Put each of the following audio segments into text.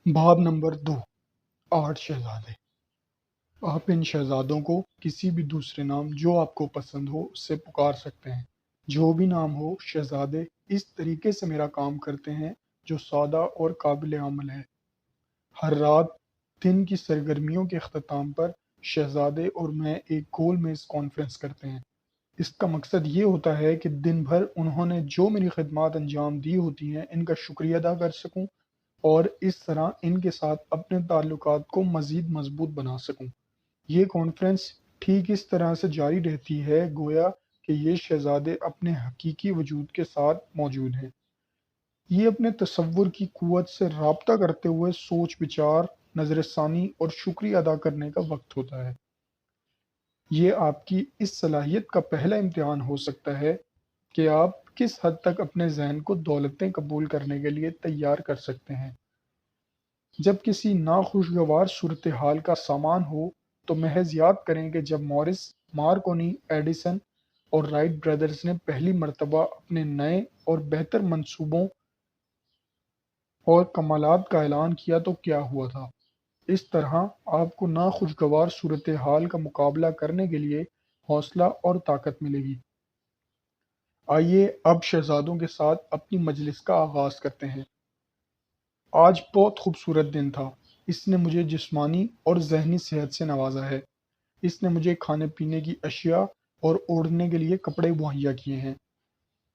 باب نمبر 2 8 شہزادے۔ آپ ان شہزادوں کو کسی بھی دوسرے نام جو آپ کو پسند ہو اس سے پکار سکتے ہیں۔ جو بھی نام ہو، شہزادے اس طریقے سے میرا کام کرتے ہیں جو سادہ اور قابل عمل ہے۔ ہر رات دن کی سرگرمیوں کے اختتام پر شہزادے اور میں ایک گول میز کانفرنس کرتے ہیں۔ اس کا مقصد یہ ہوتا ہے کہ دن بھر انہوں نے جو میری خدمات انجام دی ہوتی ہیں ان کا شکریہ ادا کر سکوں اور اس طرح ان کے ساتھ اپنے تعلقات کو مزید مضبوط بنا سکوں۔ یہ کانفرنس ٹھیک اس طرح سے جاری رہتی ہے گویا کہ یہ شہزادے اپنے حقیقی وجود کے ساتھ موجود ہیں۔ یہ اپنے تصور کی قوت سے رابطہ کرتے ہوئے سوچ بچار، نظر ثانی اور شکریہ ادا کرنے کا وقت ہوتا ہے۔ یہ آپ کی اس صلاحیت کا پہلا امتحان ہو سکتا ہے کہ آپ کس حد تک اپنے ذہن کو دولتیں قبول کرنے کے لیے تیار کر سکتے ہیں۔ جب کسی ناخوشگوار صورتحال کا سامان ہو تو محض یاد کریں کہ جب مورس، مارکونی، ایڈیسن اور رائٹ برادرز نے پہلی مرتبہ اپنے نئے اور بہتر منصوبوں اور کمالات کا اعلان کیا تو کیا ہوا تھا۔ اس طرح آپ کو ناخوشگوار صورتحال کا مقابلہ کرنے کے لیے حوصلہ اور طاقت ملے گی۔ آئیے اب شہزادوں کے ساتھ اپنی مجلس کا آغاز کرتے ہیں۔ آج بہت خوبصورت دن تھا۔ اس نے مجھے جسمانی اور ذہنی صحت سے نوازا ہے۔ اس نے مجھے کھانے پینے کی اشیاء اور اوڑھنے کے لیے کپڑے مہیا کیے ہیں۔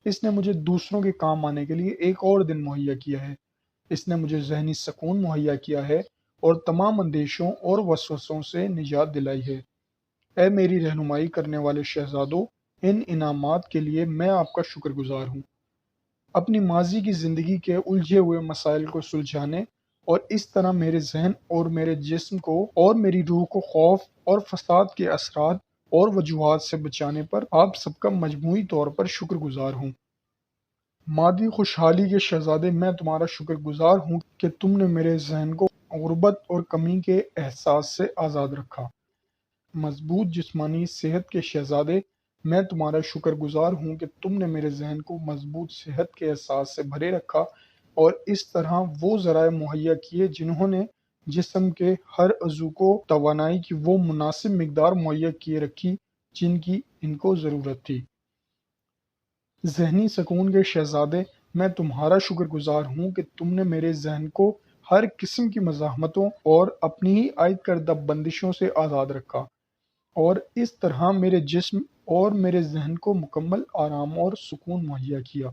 اس نے مجھے دوسروں کے کام آنے کے لیے ایک اور دن مہیا کیا ہے۔ اس نے مجھے ذہنی سکون مہیا کیا ہے اور تمام اندیشوں اور وسوسوں سے نجات دلائی ہے۔ اے میری رہنمائی کرنے والے شہزادوں، ان انعامات کے لیے میں آپ کا شکر گزار ہوں۔ اپنی ماضی کی زندگی کے الجھے ہوئے مسائل کو سلجھانے اور اس طرح میرے ذہن اور میرے جسم کو اور میری روح کو خوف اور فساد کے اثرات اور وجوہات سے بچانے پر آپ سب کا مجموعی طور پر شکر گزار ہوں۔ مادی خوشحالی کے شہزادے، میں تمہارا شکر گزار ہوں کہ تم نے میرے ذہن کو غربت اور کمی کے احساس سے آزاد رکھا۔ مضبوط جسمانی صحت کے شہزادے، میں تمہارا شکر گزار ہوں کہ تم نے میرے ذہن کو مضبوط صحت کے احساس سے بھرے رکھا اور اس طرح وہ ذرائع مہیا کیے جنہوں نے جسم کے ہر عضو کو توانائی کی وہ مناسب مقدار مہیا کیے رکھی جن کی ان کو ضرورت تھی۔ ذہنی سکون کے شہزادے، میں تمہارا شکر گزار ہوں کہ تم نے میرے ذہن کو ہر قسم کی مزاحمتوں اور اپنی ہی عائد کردہ بندشوں سے آزاد رکھا اور اس طرح میرے جسم اور میرے ذہن کو مکمل آرام اور سکون مہیا کیا۔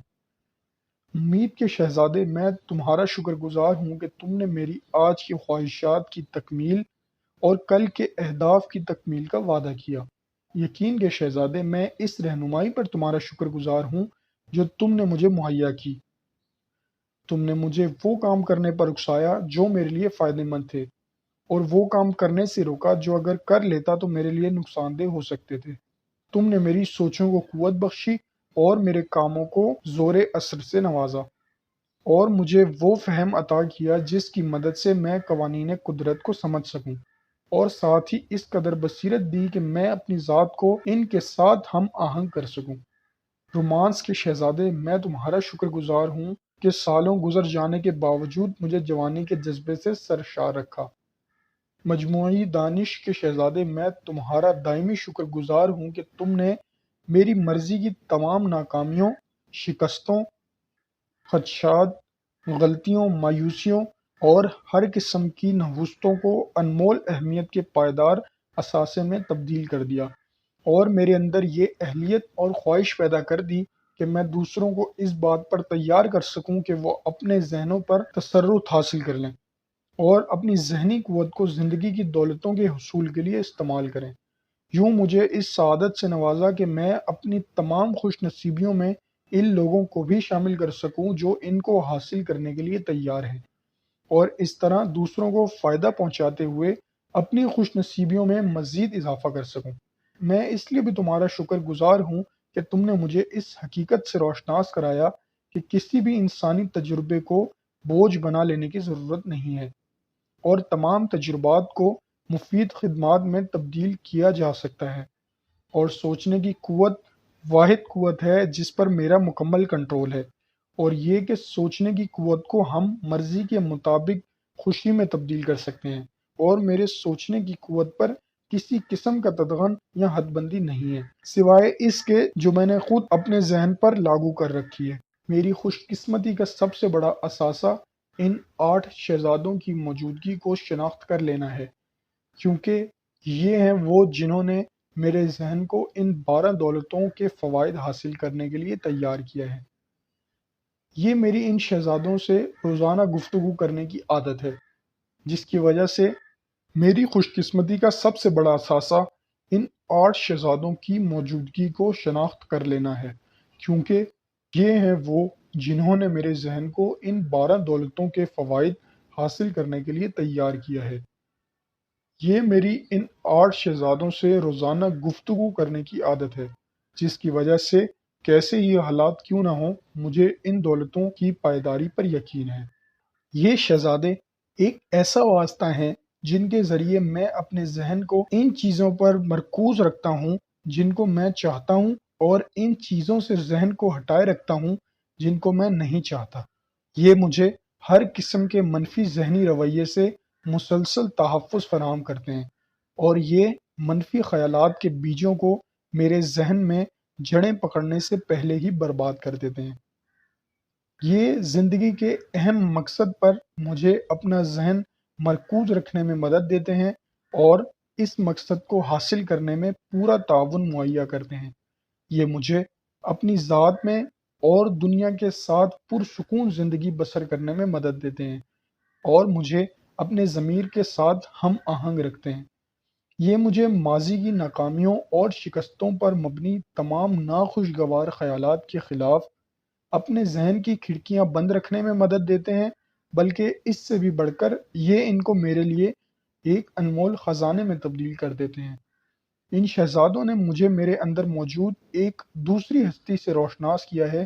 امید کے شہزادے، میں تمہارا شکر گزار ہوں کہ تم نے میری آج کی خواہشات کی تکمیل اور کل کے اہداف کی تکمیل کا وعدہ کیا۔ یقین کے شہزادے، میں اس رہنمائی پر تمہارا شکر گزار ہوں جو تم نے مجھے مہیا کی۔ تم نے مجھے وہ کام کرنے پر اکسایا جو میرے لیے فائدہ مند تھے اور وہ کام کرنے سے روکا جو اگر کر لیتا تو میرے لیے نقصان دہ ہو سکتے تھے۔ تم نے میری سوچوں کو قوت بخشی اور میرے کاموں کو زور اثر سے نوازا اور مجھے وہ فہم عطا کیا جس کی مدد سے میں قوانین قدرت کو سمجھ سکوں اور ساتھ ہی اس قدر بصیرت دی کہ میں اپنی ذات کو ان کے ساتھ ہم آہنگ کر سکوں۔ رومانس کے شہزادے، میں تمہارا شکر گزار ہوں کہ سالوں گزر جانے کے باوجود مجھے جوانی کے جذبے سے سرشار رکھا۔ مجموعی دانش کے شہزادے، میں تمہارا دائمی شکر گزار ہوں کہ تم نے میری مرضی کی تمام ناکامیوں، شکستوں، خدشات، غلطیوں، مایوسیوں اور ہر قسم کی نحوستوں کو انمول اہمیت کے پائیدار اثاثے میں تبدیل کر دیا اور میرے اندر یہ اہلیت اور خواہش پیدا کر دی کہ میں دوسروں کو اس بات پر تیار کر سکوں کہ وہ اپنے ذہنوں پر تسلط حاصل کر لیں اور اپنی ذہنی قوت کو زندگی کی دولتوں کے حصول کے لیے استعمال کریں۔ یوں مجھے اس سعادت سے نوازا کہ میں اپنی تمام خوش نصیبیوں میں ان لوگوں کو بھی شامل کر سکوں جو ان کو حاصل کرنے کے لیے تیار ہیں اور اس طرح دوسروں کو فائدہ پہنچاتے ہوئے اپنی خوش نصیبیوں میں مزید اضافہ کر سکوں۔ میں اس لیے بھی تمہارا شکر گزار ہوں کہ تم نے مجھے اس حقیقت سے روشناس کرایا کہ کسی بھی انسانی تجربے کو بوجھ بنا لینے کی ضرورت نہیں ہے اور تمام تجربات کو مفید خدمات میں تبدیل کیا جا سکتا ہے اور سوچنے کی قوت واحد قوت ہے جس پر میرا مکمل کنٹرول ہے اور یہ کہ سوچنے کی قوت کو ہم مرضی کے مطابق خوشی میں تبدیل کر سکتے ہیں، اور میرے سوچنے کی قوت پر کسی قسم کا تدغن یا حد بندی نہیں ہے، سوائے اس کے جو میں نے خود اپنے ذہن پر لاگو کر رکھی ہے۔ میری خوش قسمتی کا سب سے بڑا اثاثہ ان 8 شہزادوں کی موجودگی کو شناخت کر لینا ہے، کیونکہ یہ ہیں وہ جنہوں نے میرے ذہن کو ان 12 دولتوں کے فوائد حاصل کرنے کے لیے تیار کیا ہے۔ یہ میری ان شہزادوں سے روزانہ گفتگو کرنے کی عادت ہے، جس کی وجہ سے میری خوش قسمتی کا سب سے بڑا اثاثہ ان 8 شہزادوں کی موجودگی کو شناخت کر لینا ہے، کیونکہ یہ ہیں وہ جنہوں نے میرے ذہن کو ان 12 دولتوں کے فوائد حاصل کرنے کے لیے تیار کیا ہے۔ یہ میری ان 8 شہزادوں سے روزانہ گفتگو کرنے کی عادت ہے، جس کی وجہ سے کیسے ہی حالات کیوں نہ ہوں، مجھے ان دولتوں کی پائیداری پر یقین ہے۔ یہ شہزادے ایک ایسا واسطہ ہیں جن کے ذریعے میں اپنے ذہن کو ان چیزوں پر مرکوز رکھتا ہوں جن کو میں چاہتا ہوں، اور ان چیزوں سے ذہن کو ہٹائے رکھتا ہوں جن کو میں نہیں چاہتا۔ یہ مجھے ہر قسم کے منفی ذہنی رویے سے مسلسل تحفظ فراہم کرتے ہیں، اور یہ منفی خیالات کے بیجوں کو میرے ذہن میں جڑیں پکڑنے سے پہلے ہی برباد کر دیتے ہیں۔ یہ زندگی کے اہم مقصد پر مجھے اپنا ذہن مرکوز رکھنے میں مدد دیتے ہیں، اور اس مقصد کو حاصل کرنے میں پورا تعاون مہیا کرتے ہیں۔ یہ مجھے اپنی ذات میں اور دنیا کے ساتھ پرسکون زندگی بسر کرنے میں مدد دیتے ہیں، اور مجھے اپنے ضمیر کے ساتھ ہم آہنگ رکھتے ہیں۔ یہ مجھے ماضی کی ناکامیوں اور شکستوں پر مبنی تمام ناخوشگوار خیالات کے خلاف اپنے ذہن کی کھڑکیاں بند رکھنے میں مدد دیتے ہیں، بلکہ اس سے بھی بڑھ کر یہ ان کو میرے لیے ایک انمول خزانے میں تبدیل کر دیتے ہیں۔ ان شہزادوں نے مجھے میرے اندر موجود ایک دوسری ہستی سے روشناس کیا ہے،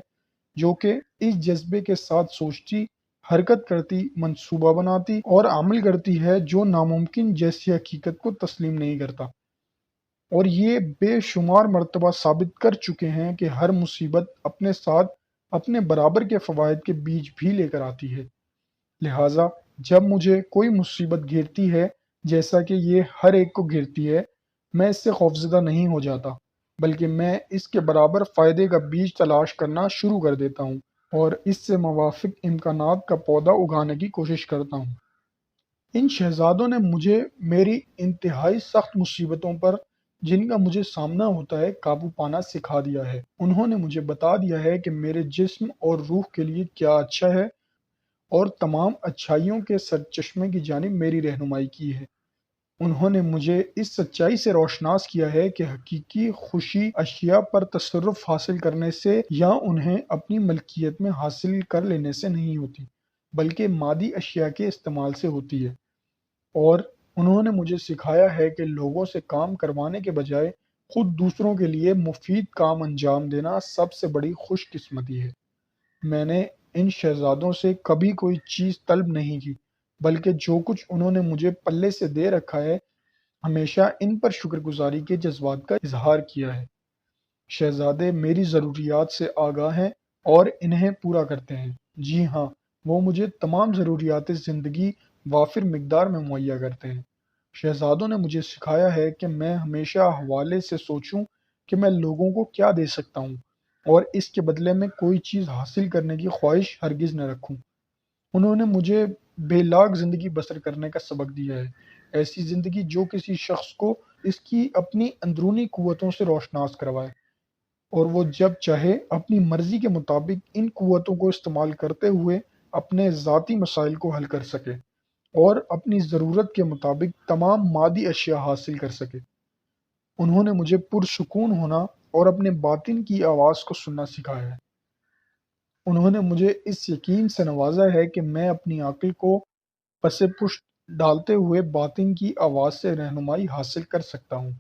جو کہ اس جذبے کے ساتھ سوچتی، حرکت کرتی، منصوبہ بناتی اور عمل کرتی ہے جو ناممکن جیسی حقیقت کو تسلیم نہیں کرتا، اور یہ بے شمار مرتبہ ثابت کر چکے ہیں کہ ہر مصیبت اپنے ساتھ اپنے برابر کے فوائد کے بیج بھی لے کر آتی ہے۔ لہٰذا جب مجھے کوئی مصیبت گھیرتی ہے، جیسا کہ یہ ہر ایک کو گھیرتی ہے، میں اس سے خوفزدہ نہیں ہو جاتا، بلکہ میں اس کے برابر فائدے کا بیج تلاش کرنا شروع کر دیتا ہوں، اور اس سے موافق امکانات کا پودا اگانے کی کوشش کرتا ہوں۔ ان شہزادوں نے مجھے میری انتہائی سخت مصیبتوں پر جن کا مجھے سامنا ہوتا ہے قابو پانا سکھا دیا ہے۔ انہوں نے مجھے بتا دیا ہے کہ میرے جسم اور روح کے لیے کیا اچھا ہے، اور تمام اچھائیوں کے سرچشمے کی جانب میری رہنمائی کی ہے۔ انہوں نے مجھے اس سچائی سے روشناس کیا ہے کہ حقیقی خوشی اشیاء پر تصرف حاصل کرنے سے یا انہیں اپنی ملکیت میں حاصل کر لینے سے نہیں ہوتی، بلکہ مادی اشیاء کے استعمال سے ہوتی ہے۔ اور انہوں نے مجھے سکھایا ہے کہ لوگوں سے کام کروانے کے بجائے خود دوسروں کے لیے مفید کام انجام دینا سب سے بڑی خوش قسمتی ہے۔ میں نے ان شہزادوں سے کبھی کوئی چیز طلب نہیں کی، بلکہ جو کچھ انہوں نے مجھے پلے سے دے رکھا ہے، ہمیشہ ان پر شکر گزاری کے جذبات کا اظہار کیا ہے۔ شہزادے میری ضروریات سے آگاہ ہیں اور انہیں پورا کرتے ہیں۔ جی ہاں، وہ مجھے تمام ضروریات زندگی وافر مقدار میں مہیا کرتے ہیں۔ شہزادوں نے مجھے سکھایا ہے کہ میں ہمیشہ حوالے سے سوچوں کہ میں لوگوں کو کیا دے سکتا ہوں، اور اس کے بدلے میں کوئی چیز حاصل کرنے کی خواہش ہرگز نہ رکھوں۔ انہوں نے مجھے بے لاگ زندگی بسر کرنے کا سبق دیا ہے، ایسی زندگی جو کسی شخص کو اس کی اپنی اندرونی قوتوں سے روشناس کروائے، اور وہ جب چاہے اپنی مرضی کے مطابق ان قوتوں کو استعمال کرتے ہوئے اپنے ذاتی مسائل کو حل کر سکے، اور اپنی ضرورت کے مطابق تمام مادی اشیاء حاصل کر سکے۔ انہوں نے مجھے پرسکون ہونا اور اپنے باطن کی آواز کو سننا سکھایا ہے۔ انہوں نے مجھے اس یقین سے نوازا ہے کہ میں اپنی عقل کو پس پشت ڈالتے ہوئے باطن کی آواز سے رہنمائی حاصل کر سکتا ہوں،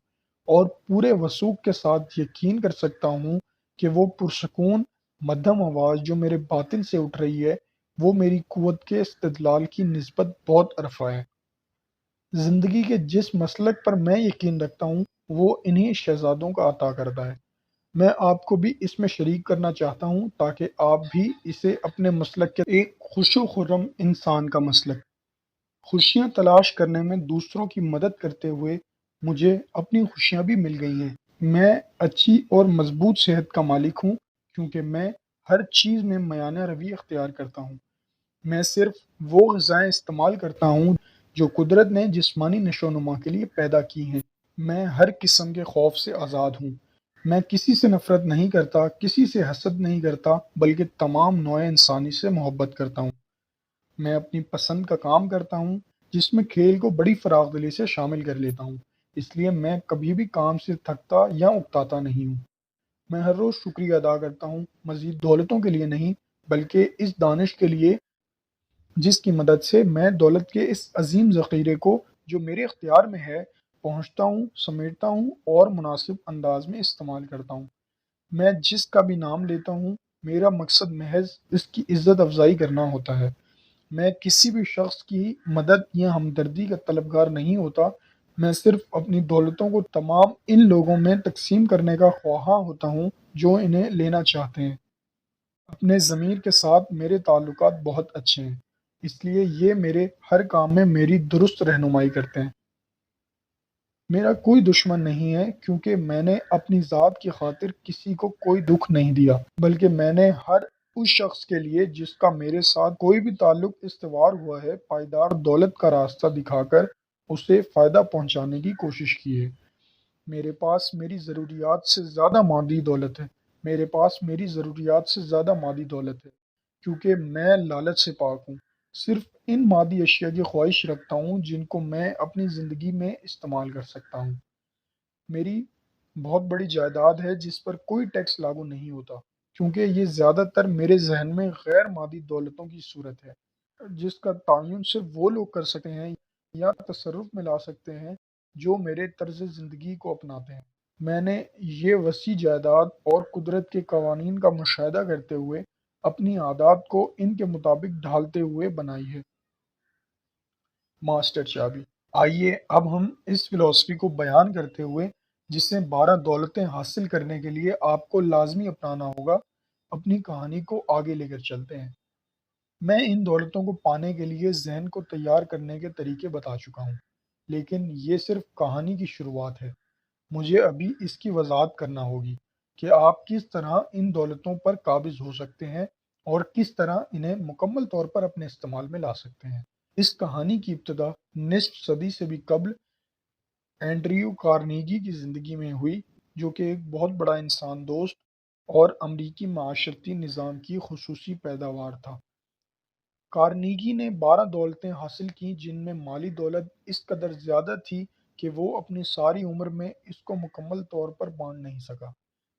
اور پورے وثوق کے ساتھ یقین کر سکتا ہوں کہ وہ پرسکون مدھم آواز جو میرے باطن سے اٹھ رہی ہے، وہ میری قوت کے استدلال کی نسبت بہت رفع ہے۔ زندگی کے جس مسلک پر میں یقین رکھتا ہوں، وہ انہی شہزادوں کا عطا کردہ ہے۔ میں آپ کو بھی اس میں شریک کرنا چاہتا ہوں تاکہ آپ بھی اسے اپنے مسلک کے ایک خوش و خرم انسان کا مسلک خوشیاں تلاش کرنے میں دوسروں کی مدد کرتے ہوئے مجھے اپنی خوشیاں بھی مل گئی ہیں۔ میں اچھی اور مضبوط صحت کا مالک ہوں کیونکہ میں ہر چیز میں میانہ روی اختیار کرتا ہوں۔ میں صرف وہ غذائیں استعمال کرتا ہوں جو قدرت نے جسمانی نشو و نما کے لیے پیدا کی ہیں۔ میں ہر قسم کے خوف سے آزاد ہوں۔ میں کسی سے نفرت نہیں کرتا، کسی سے حسد نہیں کرتا، بلکہ تمام نوع انسانی سے محبت کرتا ہوں۔ میں اپنی پسند کا کام کرتا ہوں جس میں کھیل کو بڑی فراخ دلی سے شامل کر لیتا ہوں، اس لیے میں کبھی بھی کام سے تھکتا یا اکتاتا نہیں ہوں۔ میں ہر روز شکریہ ادا کرتا ہوں، مزید دولتوں کے لیے نہیں بلکہ اس دانش کے لیے جس کی مدد سے میں دولت کے اس عظیم ذخیرے کو جو میرے اختیار میں ہے پہنچتا ہوں، سمیٹتا ہوں اور مناسب انداز میں استعمال کرتا ہوں۔ میں جس کا بھی نام لیتا ہوں میرا مقصد محض اس کی عزت افزائی کرنا ہوتا ہے۔ میں کسی بھی شخص کی مدد یا ہمدردی کا طلبگار نہیں ہوتا، میں صرف اپنی دولتوں کو تمام ان لوگوں میں تقسیم کرنے کا خواہاں ہوتا ہوں جو انہیں لینا چاہتے ہیں۔ اپنے ضمیر کے ساتھ میرے تعلقات بہت اچھے ہیں، اس لیے یہ میرے ہر کام میں میری درست رہنمائی کرتے ہیں۔ میرا کوئی دشمن نہیں ہے کیونکہ میں نے اپنی ذات کی خاطر کسی کو کوئی دکھ نہیں دیا، بلکہ میں نے ہر اس شخص کے لیے جس کا میرے ساتھ کوئی بھی تعلق استوار ہوا ہے پائیدار دولت کا راستہ دکھا کر اسے فائدہ پہنچانے کی کوشش کی ہے۔ میرے پاس میری ضروریات سے زیادہ مادی دولت ہے، میرے پاس میری ضروریات سے زیادہ مادی دولت ہے کیونکہ میں لالچ سے پاک ہوں۔ صرف ان مادی اشیاء کی خواہش رکھتا ہوں جن کو میں اپنی زندگی میں استعمال کر سکتا ہوں۔ میری بہت بڑی جائیداد ہے جس پر کوئی ٹیکس لاگو نہیں ہوتا کیونکہ یہ زیادہ تر میرے ذہن میں غیر مادی دولتوں کی صورت ہے جس کا تعین صرف وہ لوگ کر سکتے ہیں یا تصرف میں لا سکتے ہیں جو میرے طرز زندگی کو اپناتے ہیں۔ میں نے یہ وسیع جائیداد اور قدرت کے قوانین کا مشاہدہ کرتے ہوئے اپنی عادات کو ان کے مطابق ڈھالتے ہوئے بنائی ہے۔ ماسٹر چابی۔ آئیے اب ہم اس فلسفی کو بیان کرتے ہوئے جسے 12 دولتیں حاصل کرنے کے لیے آپ کو لازمی اپنانا ہوگا اپنی کہانی کو آگے لے کر چلتے ہیں۔ میں ان دولتوں کو پانے کے لیے ذہن کو تیار کرنے کے طریقے بتا چکا ہوں، لیکن یہ صرف کہانی کی شروعات ہے۔ مجھے ابھی اس کی وضاحت کرنا ہوگی کہ آپ کس طرح ان دولتوں پر قابض ہو سکتے ہیں اور کس طرح انہیں مکمل طور پر اپنے استعمال میں لا سکتے ہیں۔ اس کہانی کی ابتدا نصف صدی سے بھی قبل اینڈریو کارنیگی کی زندگی میں ہوئی، جو کہ ایک بہت بڑا انسان دوست اور امریکی معاشرتی نظام کی خصوصی پیداوار تھا۔ کارنیگی نے 12 دولتیں حاصل کیں جن میں مالی دولت اس قدر زیادہ تھی کہ وہ اپنی ساری عمر میں اس کو مکمل طور پر بانٹ نہیں سکا،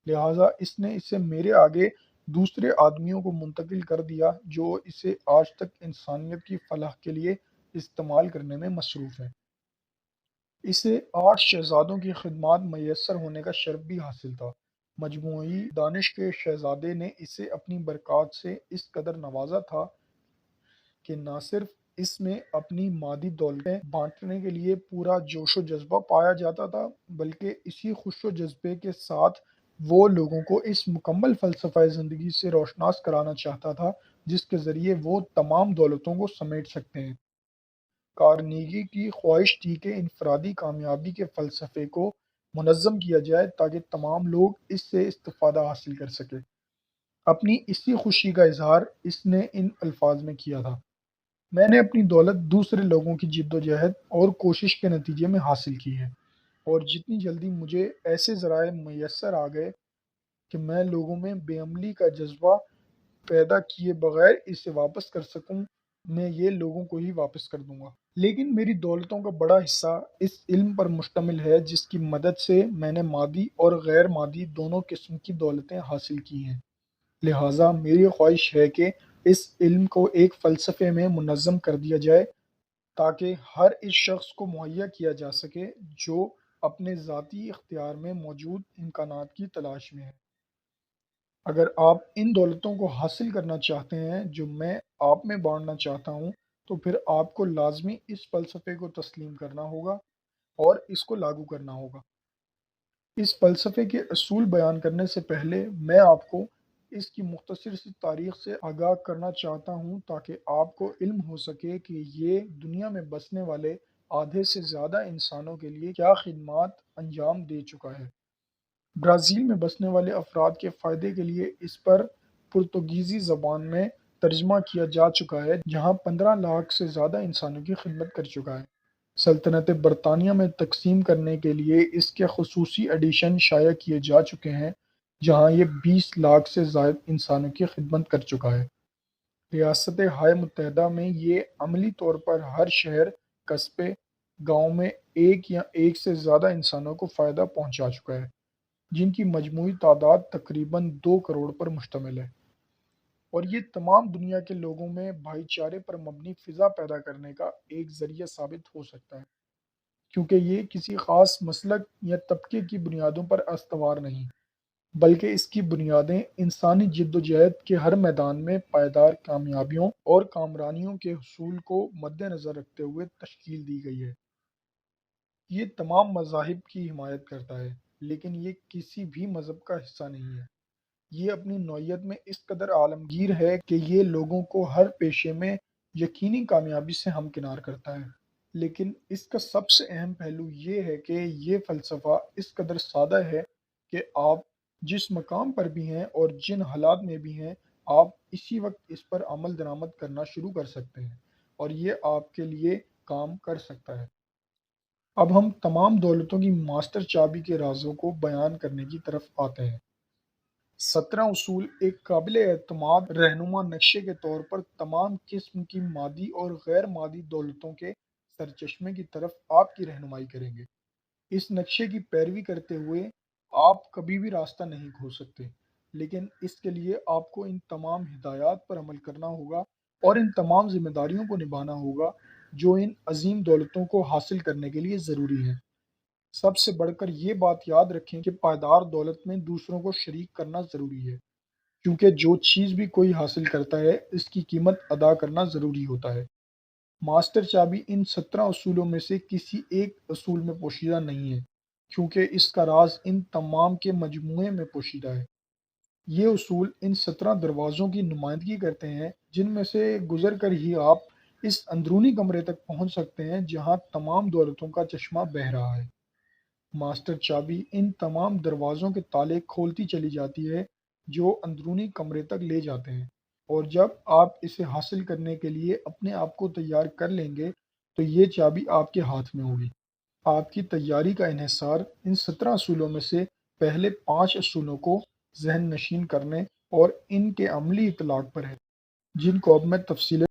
لہٰذا اس نے اسے میرے آگے دوسرے آدمیوں کو منتقل کر دیا جو اسے آج تک انسانیت کی فلاح کے لیے استعمال کرنے میں مصروف ہیں۔ اسے 8 شہزادوں کی خدمات میسر ہونے کا شرف بھی حاصل تھا۔ مجموعی دانش کے شہزادے نے اسے اپنی برکات سے اس قدر نوازا تھا کہ نہ صرف اس میں اپنی مادی دولتیں بانٹنے کے لیے پورا جوش و جذبہ پایا جاتا تھا، بلکہ اسی خوش و جذبے کے ساتھ وہ لوگوں کو اس مکمل فلسفہ زندگی سے روشناس کرانا چاہتا تھا جس کے ذریعے وہ تمام دولتوں کو سمیٹ سکتے ہیں۔ کارنیگی کی خواہش تھی کہ انفرادی کامیابی کے فلسفے کو منظم کیا جائے تاکہ تمام لوگ اس سے استفادہ حاصل کر سکیں۔ اپنی اسی خوشی کا اظہار اس نے ان الفاظ میں کیا تھا: میں نے اپنی دولت دوسرے لوگوں کی جد و جہد اور کوشش کے نتیجے میں حاصل کی ہے، اور جتنی جلدی مجھے ایسے ذرائع میسر آ گئے کہ میں لوگوں میں بے عملی کا جذبہ پیدا کیے بغیر اسے واپس کر سکوں، میں یہ لوگوں کو ہی واپس کر دوں گا۔ لیکن میری دولتوں کا بڑا حصہ اس علم پر مشتمل ہے جس کی مدد سے میں نے مادی اور غیر مادی دونوں قسم کی دولتیں حاصل کی ہیں، لہٰذا میری خواہش ہے کہ اس علم کو ایک فلسفے میں منظم کر دیا جائے تاکہ ہر اس شخص کو مہیا کیا جا سکے جو اپنے ذاتی اختیار میں موجود امکانات کی تلاش میں ہے۔ اگر آپ ان دولتوں کو حاصل کرنا چاہتے ہیں جو میں آپ میں بانٹنا چاہتا ہوں تو پھر آپ کو لازمی اس فلسفے کو تسلیم کرنا ہوگا اور اس کو لاگو کرنا ہوگا۔ اس فلسفے کے اصول بیان کرنے سے پہلے میں آپ کو اس کی مختصر سی تاریخ سے آگاہ کرنا چاہتا ہوں تاکہ آپ کو علم ہو سکے کہ یہ دنیا میں بسنے والے آدھے سے زیادہ انسانوں کے لیے کیا خدمات انجام دے چکا ہے۔ برازیل میں بسنے والے افراد کے فائدے کے لیے اس پر پرتگیزی زبان میں ترجمہ کیا جا چکا ہے، جہاں 15 لاکھ سے زیادہ انسانوں کی خدمت کر چکا ہے۔ سلطنت برطانیہ میں تقسیم کرنے کے لیے اس کے خصوصی ایڈیشن شائع کیے جا چکے ہیں، جہاں یہ 20 لاکھ سے زائد انسانوں کی خدمت کر چکا ہے۔ ریاست ہائے متحدہ میں یہ عملی طور پر ہر شہر، قصبے، گاؤں میں ایک یا ایک سے زیادہ انسانوں کو فائدہ پہنچا چکا ہے، جن کی مجموعی تعداد تقریباً 2 کروڑ پر مشتمل ہے۔ اور یہ تمام دنیا کے لوگوں میں بھائی چارے پر مبنی فضا پیدا کرنے کا ایک ذریعہ ثابت ہو سکتا ہے، کیونکہ یہ کسی خاص مسلک یا طبقے کی بنیادوں پر استوار نہیں، بلکہ اس کی بنیادیں انسانی جدوجہد کے ہر میدان میں پائیدار کامیابیوں اور کامرانیوں کے حصول کو مد نظر رکھتے ہوئے تشکیل دی گئی ہے۔ یہ تمام مذاہب کی حمایت کرتا ہے، لیکن یہ کسی بھی مذہب کا حصہ نہیں ہے۔ یہ اپنی نوعیت میں اس قدر عالمگیر ہے کہ یہ لوگوں کو ہر پیشے میں یقینی کامیابی سے ہمکنار کرتا ہے۔ لیکن اس کا سب سے اہم پہلو یہ ہے کہ یہ فلسفہ اس قدر سادہ ہے کہ آپ جس مقام پر بھی ہیں اور جن حالات میں بھی ہیں، آپ اسی وقت اس پر عمل درآمد کرنا شروع کر سکتے ہیں، اور یہ آپ کے لیے کام کر سکتا ہے۔ اب ہم تمام دولتوں کی ماسٹر چابی کے رازوں کو بیان کرنے کی طرف آتے ہیں۔ 17 اصول ایک قابل اعتماد رہنما نقشے کے طور پر تمام قسم کی مادی اور غیر مادی دولتوں کے سرچشمے کی طرف آپ کی رہنمائی کریں گے۔ اس نقشے کی پیروی کرتے ہوئے آپ کبھی بھی راستہ نہیں کھو سکتے، لیکن اس کے لیے آپ کو ان تمام ہدایات پر عمل کرنا ہوگا اور ان تمام ذمہ داریوں کو نبھانا ہوگا جو ان عظیم دولتوں کو حاصل کرنے کے لیے ضروری ہیں۔ سب سے بڑھ کر یہ بات یاد رکھیں کہ پائیدار دولت میں دوسروں کو شریک کرنا ضروری ہے، کیونکہ جو چیز بھی کوئی حاصل کرتا ہے اس کی قیمت ادا کرنا ضروری ہوتا ہے۔ ماسٹر چابی ان 17 اصولوں میں سے کسی ایک اصول میں پوشیدہ نہیں ہے، کیونکہ اس کا راز ان تمام کے مجموعے میں پوشیدہ ہے۔ یہ اصول ان 17 دروازوں کی نمائندگی کرتے ہیں جن میں سے گزر کر ہی آپ اس اندرونی کمرے تک پہنچ سکتے ہیں جہاں تمام دولتوں کا چشمہ بہہ رہا ہے۔ ماسٹر چابی ان تمام دروازوں کے تالے کھولتی چلی جاتی ہے جو اندرونی کمرے تک لے جاتے ہیں، اور جب آپ اسے حاصل کرنے کے لیے اپنے آپ کو تیار کر لیں گے تو یہ چابی آپ کے ہاتھ میں ہوگی۔ آپ کی تیاری کا انحصار ان 17 اصولوں میں سے پہلے 5 اصولوں کو ذہن نشین کرنے اور ان کے عملی اطلاق پر ہے، جن کو اب میں تفصیل